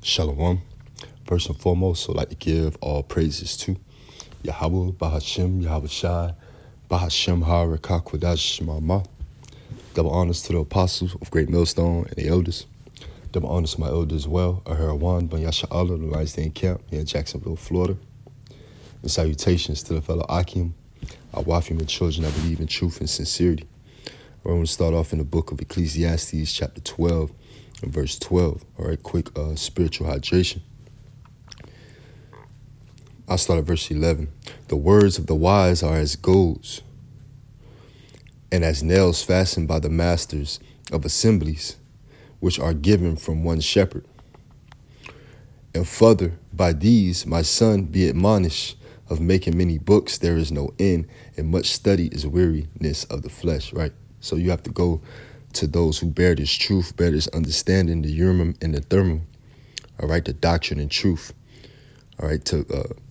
Shalom. First and foremost, I'd like to give all praises to Yahweh, Bahashem, Yahweh Shai, Bahashem HaRekah Kodash Shemama. Double honors to the apostles of Great Millstone and the elders. Double honors to my elders as well, Aharawan, Ben Yasha'Allah, the Lions Den Camp here in Jacksonville, Florida. And salutations to the fellow Akim, our Wafim and children that believe in truth and sincerity. We're going to start off in the book of Ecclesiastes, chapter 12, and verse 12. All right, quick spiritual hydration. I'll start at verse 11. The words of the wise are as goads, and as nails fastened by the masters of assemblies, which are given from one shepherd. And further, by these, my son, be admonished, of making many books there is no end, and much study is weariness of the flesh, right? So you have to go to those who bear this truth, bear this understanding, the Urim and the Thummim, all right, the doctrine and truth, all right, to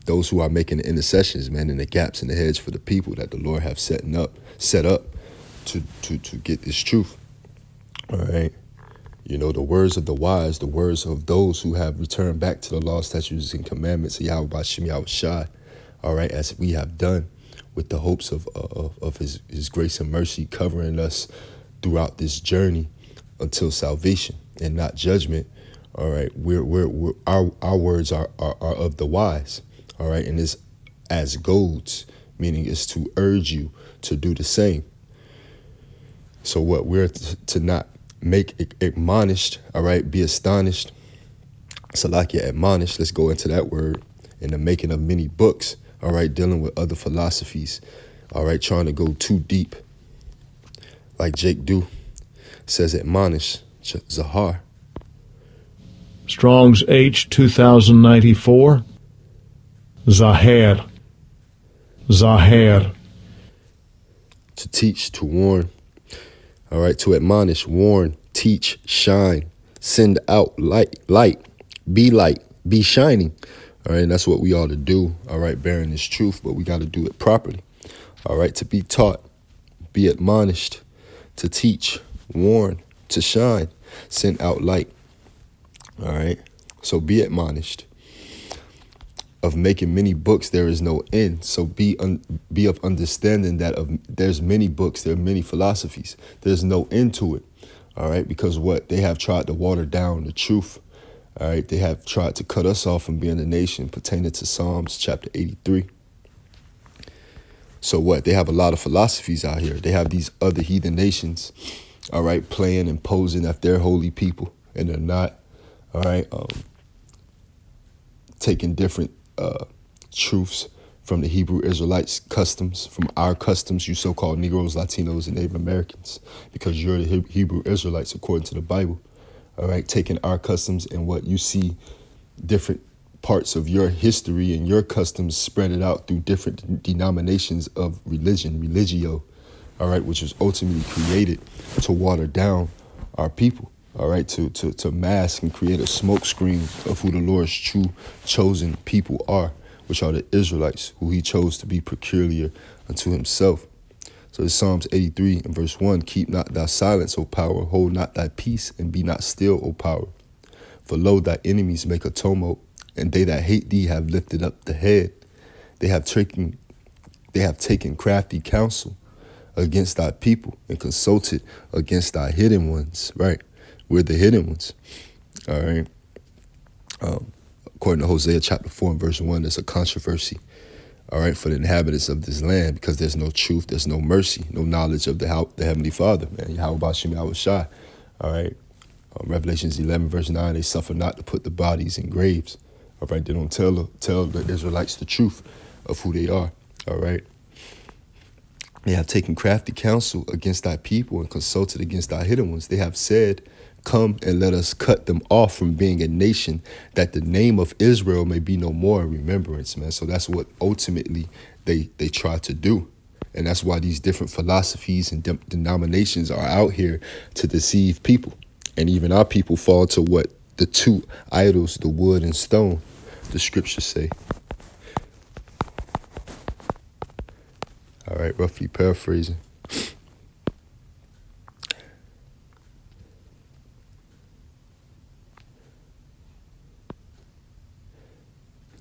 those who are making the intercessions, man, and the gaps in the hedge for the people that the Lord have set up to get this truth, all right? You know, the words of the wise, the words of those who have returned back to the law, statutes, and commandments of Yahweh B'Shem Yahweh Shai, all right, as we have done with the hopes of his grace and mercy covering us throughout this journey until salvation and not judgment. All right, our words are of the wise. All right, and it's as goads, meaning it's to urge you to do the same. So what we're to not make admonished, all right, be astonished. Salakia admonished, let's go into that word, in the making of many books, all right, dealing with other philosophies, all right, trying to go too deep. Like Jake Do says, admonish, Zahar. Strong's H 2094, Zahir. To teach, to warn, all right, to admonish, warn, teach, shine, send out light, be shining. All right, and that's what we ought to do, all right, bearing this truth, but we got to do it properly. All right, to be taught, be admonished, to teach, warn, to shine, send out light. All right, so be admonished. Of making many books, there is no end. So be of understanding that there's many books, there are many philosophies. There's no end to it. All right, because what? They have tried to water down the truth. All right, they have tried to cut us off from being a nation pertaining to Psalms chapter 83. So what? They have a lot of philosophies out here. They have these other heathen nations, all right, playing and posing as their holy people, and they're not, all right, taking different truths from the Hebrew Israelites' customs, from our customs, you so-called Negroes, Latinos, and Native Americans, because you're the Hebrew Israelites according to the Bible, all right, taking our customs and what you see different parts of your history and your customs spread it out through different denominations of religio, all right, which was ultimately created to water down our people, all right, to mask and create a smoke screen of who the Lord's true chosen people are, which are the Israelites, who he chose to be peculiar unto himself. So it's Psalms 83 and verse 1, keep not thy silence, O power, hold not thy peace, and be not still, O power. For lo, thy enemies make a tumult, and they that hate thee have lifted up the head. They have taken crafty counsel against thy people and consulted against thy hidden ones, right? We're the hidden ones, all right? According to Hosea chapter 4 and verse 1, there's a controversy, all right, for the inhabitants of this land, because there's no truth, there's no mercy, no knowledge of the Heavenly Father, man. Yahweh B'Shem Yahweh Shai, all right? Revelations 11 verse 9, they suffer not to put the bodies in graves, all right? They don't tell the Israelites the truth of who they are, all right? They have taken crafty counsel against thy people and consulted against thy hidden ones. They have said, come and let us cut them off from being a nation, that the name of Israel may be no more in remembrance, man. So that's what ultimately they try to do. And that's why these different philosophies and denominations are out here to deceive people. And even our people fall to what? The two idols, the wood and stone, the scriptures say. All right, roughly paraphrasing.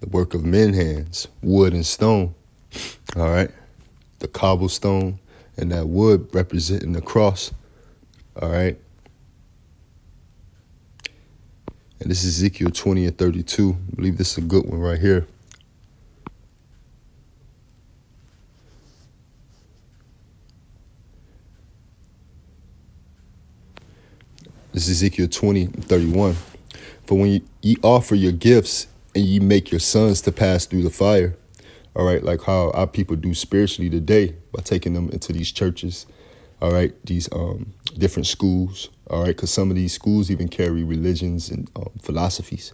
the work of men's hands, wood and stone, all right? The cobblestone and that wood representing the cross, all right? And this is Ezekiel 20 and 32. I believe this is a good one right here. This is Ezekiel 20 and 31. For when ye offer your gifts and ye make your sons to pass through the fire, all right, like how our people do spiritually today by taking them into these churches, all right, these different schools, all right, because some of these schools even carry religions and philosophies,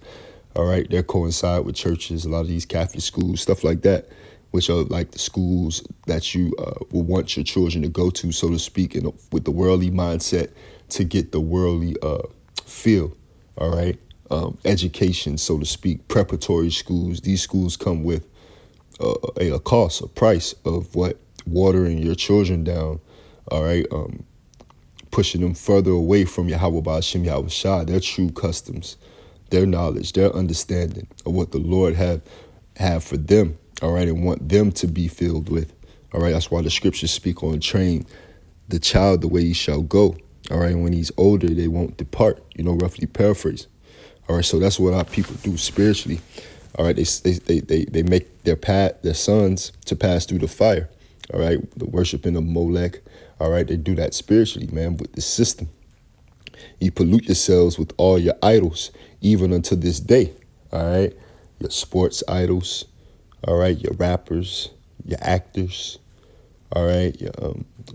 all right, they coincide with churches, a lot of these Catholic schools, stuff like that, which are like the schools that you will want your children to go to, so to speak, and with the worldly mindset to get the worldly feel, all right, education, so to speak, preparatory schools. These schools come with a cost, a price of what watering your children down, all right, pushing them further away from Yahweh Ba'ashem Yahweh Shah, their true customs, their knowledge, their understanding of what the Lord have for them, all right, and want them to be filled with, all right. That's why the scriptures speak on train the child the way he shall go, all right, and when he's older, they won't depart, roughly paraphrase, all right. So that's what our people do spiritually, all right. They make their sons to pass through the fire, all right, the worshiping of Molech, all right. They do that spiritually, man, with the system. You pollute yourselves with all your idols, even unto this day, all right. Your sports idols, all right, your rappers, your actors, all right, your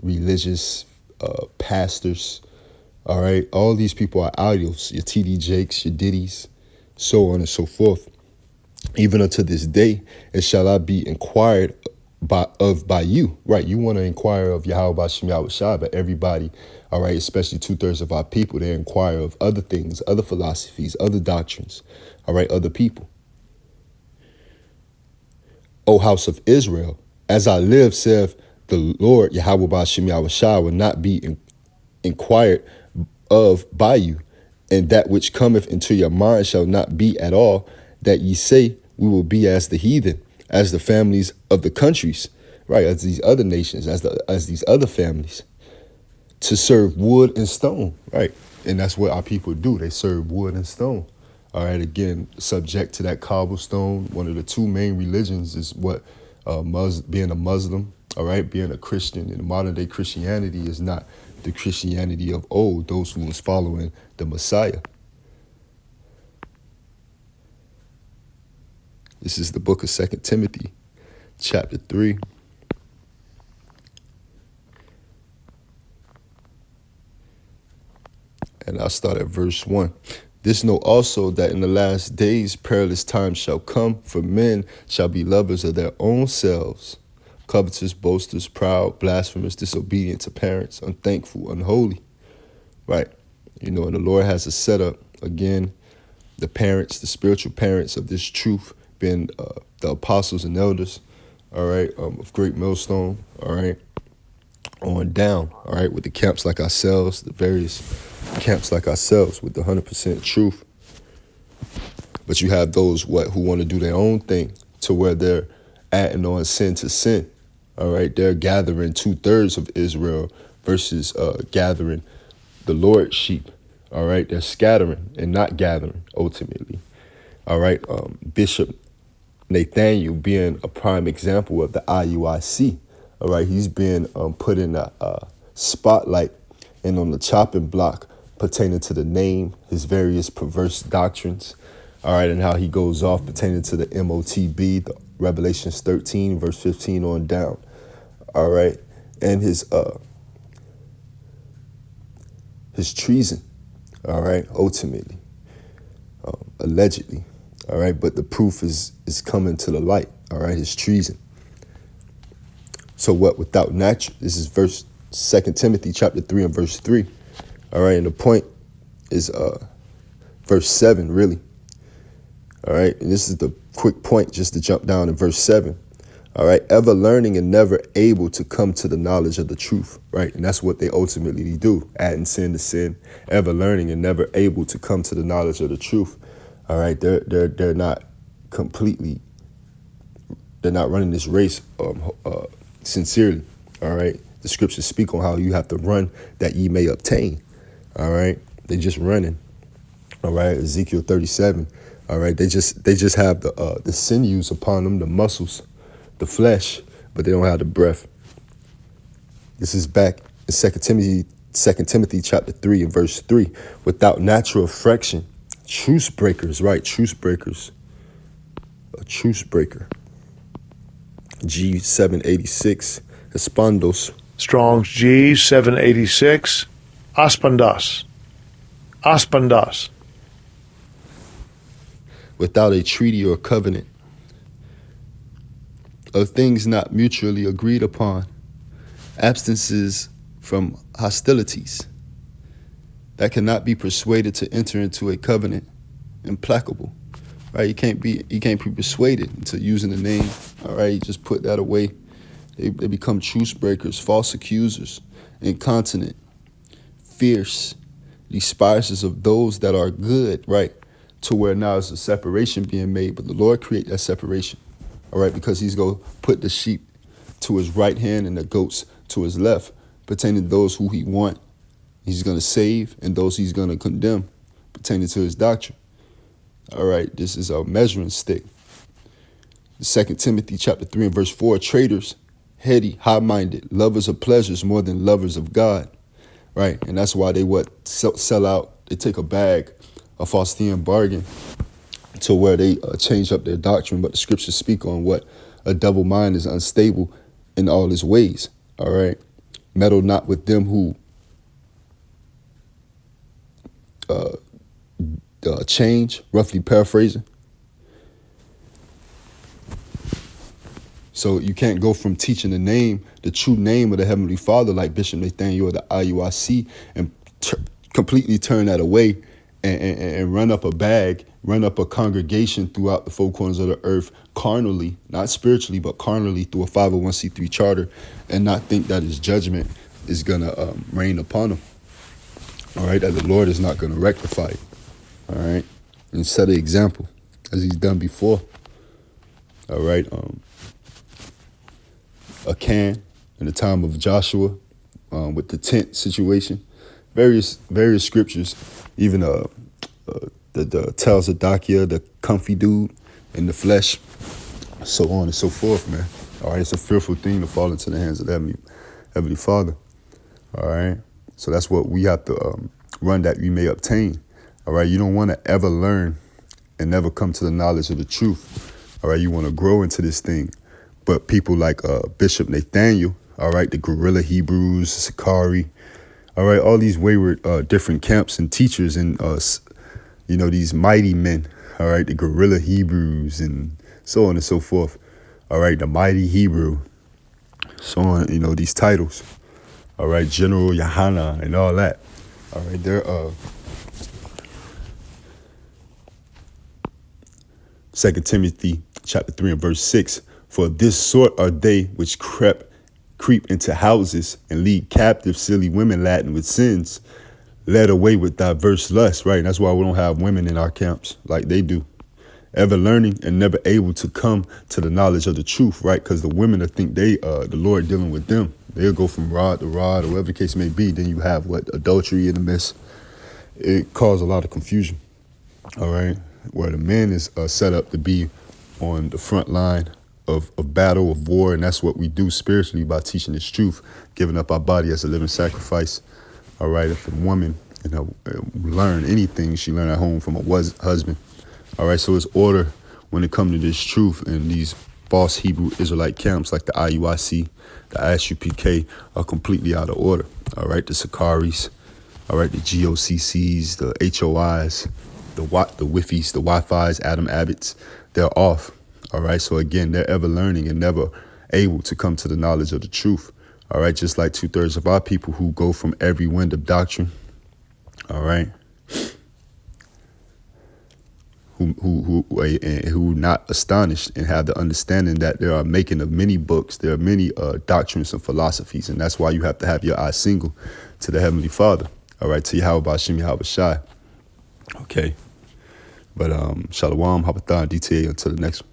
religious pastors, all right. All these people are idols, your TD Jakes, your Diddies, so on and so forth. Even unto this day, it shall not be inquired by you, right? You want to inquire of Yahweh Ba'ashem Yahweh Shah, but everybody, all right, especially 2/3 of our people, they inquire of other things, other philosophies, other doctrines, all right, other people. O house of Israel, as I live, saith the Lord Yahweh Ba'ashem Yahweh Shah, will not be inquired of by you, and that which cometh into your mind shall not be at all, that ye say, we will be as the heathen, as the families of the countries, right, as these other nations, as these other families, to serve wood and stone, right? And that's what our people do. They serve wood and stone. All right, again, subject to that cobblestone. One of the two main religions is what being a Muslim, all right, being a Christian. And modern day Christianity is not the Christianity of old, those who was following the Messiah. This is the book of 2 Timothy, chapter 3. And I'll start at verse 1. This know also that in the last days perilous times shall come, for men shall be lovers of their own selves, covetous, boasters, proud, blasphemous, disobedient to parents, unthankful, unholy. Right? And the Lord has a setup, again, the parents, the spiritual parents of this truth, being the apostles and elders, all right, of Great Millstone, all right, on down, all right, with the camps like ourselves, the various camps like ourselves with the 100% truth. But you have those who want to do their own thing, to where they're adding on sin to sin, all right. They're gathering 2/3 of Israel versus gathering the Lord's sheep, all right. They're scattering and not gathering ultimately, all right. Bishop Nathaniel being a prime example of the IUIC, all right. He's been put in a spotlight and on the chopping block pertaining to the name, his various perverse doctrines, all right, and how he goes off pertaining to the MOTB, the Revelations 13, verse 15 on down, all right, and his treason, all right, ultimately, allegedly, all right, but the proof is coming to the light, all right, his treason. So what, without natural, this is 2 Timothy chapter 3 and verse 3, all right, and the point is verse 7, really, all right, and this is the quick point just to jump down in verse 7, all right, ever learning and never able to come to the knowledge of the truth, right, and that's what they ultimately do, adding sin to sin, ever learning and never able to come to the knowledge of the truth, all right, they're not completely, they're not running this race sincerely. All right. The scriptures speak on how you have to run that ye may obtain. All right. They just running. All right. Ezekiel 37. All right. They just have the sinews upon them, the muscles, the flesh, but they don't have the breath. This is back in 2 Timothy chapter 3 and verse 3. Without natural affection, truce breakers, right? Truce breakers. A truce breaker. G786. Espandos. Strong's G 786. Aspandas. Aspandas. Without a treaty or covenant. Of things not mutually agreed upon. Abstances from hostilities. That cannot be persuaded to enter into a covenant. Implacable. Right? You can't be persuaded into using the name. All right, you just put that away. They become truce breakers, false accusers, incontinent, fierce, despisers of those that are good, right? To where now there's a separation being made, but the Lord create that separation, all right? Because he's going to put the sheep to his right hand and the goats to his left, pertaining to those who he want. He's going to save, and those he's going to condemn, pertaining to his doctrine. All right, this is a measuring stick. 2 Timothy chapter 3 and verse 4, traitors, heady, high-minded, lovers of pleasures more than lovers of God, right? And that's why they sell out. They take a bag, a Faustian bargain, to where they change up their doctrine. But the scriptures speak on what a double mind is unstable in all his ways, all right? Meddle not with them who change, roughly paraphrasing. So you can't go from teaching the true name of the Heavenly Father, like Bishop Nathaniel or the IUIC, and completely turn that away and run up a bag, run up a congregation throughout the four corners of the earth, carnally, not spiritually, but carnally through a 501c3 charter, and not think that his judgment is going to reign upon him. All right, that the Lord is not going to rectify it. All right, and set an example as he's done before. All right, Achan in the time of Joshua with the tent situation, various scriptures, even the Tales of Dakia, the comfy dude in the flesh, so on and so forth, man. All right, it's a fearful thing to fall into the hands of the Heavenly Father. All right, so that's what we have to run that we may obtain. All right, you don't want to ever learn and never come to the knowledge of the truth. All right, you want to grow into this thing. But people like Bishop Nathaniel, all right, the guerrilla Hebrews, Sakari, all right, all these wayward different camps and teachers and, these mighty men, all right, the guerrilla Hebrews and so on and so forth. All right, the mighty Hebrew, so on, these titles. All right, General Yohana and all that. All right, they're 2 Timothy chapter 3 and verse 6. For this sort are they which creep into houses and lead captive silly women laden with sins, led away with diverse lusts, right? And that's why we don't have women in our camps like they do. Ever learning and never able to come to the knowledge of the truth, right? Because the women think the Lord dealing with them. They'll go from rod to rod or whatever the case may be. Then you have adultery in the midst. It caused a lot of confusion, all right? Where the man is set up to be on the front line of battle, of war, and that's what we do spiritually by teaching this truth, giving up our body as a living sacrifice. All right, if a woman learn anything, she learn at home from a husband. All right, so it's order when it comes to this truth, and these false Hebrew Israelite camps like the IUIC, the ISUPK are completely out of order. All right, the Sakaris, all right, the GOCCs, the HOIs, the Wifis, the Wi-Fis, Adam Abbotts, they're off. All right, so again, they're ever learning and never able to come to the knowledge of the truth. All right, just like 2/3 of our people who go from every wind of doctrine. All right, who not astonished and have the understanding that there are making of many books, there are many doctrines and philosophies, and that's why you have to have your eye single to the Heavenly Father. All right, to Yahweh Bashim Yahweh Shai. Okay, But Shalom, Hapatha, DTA, until the next one.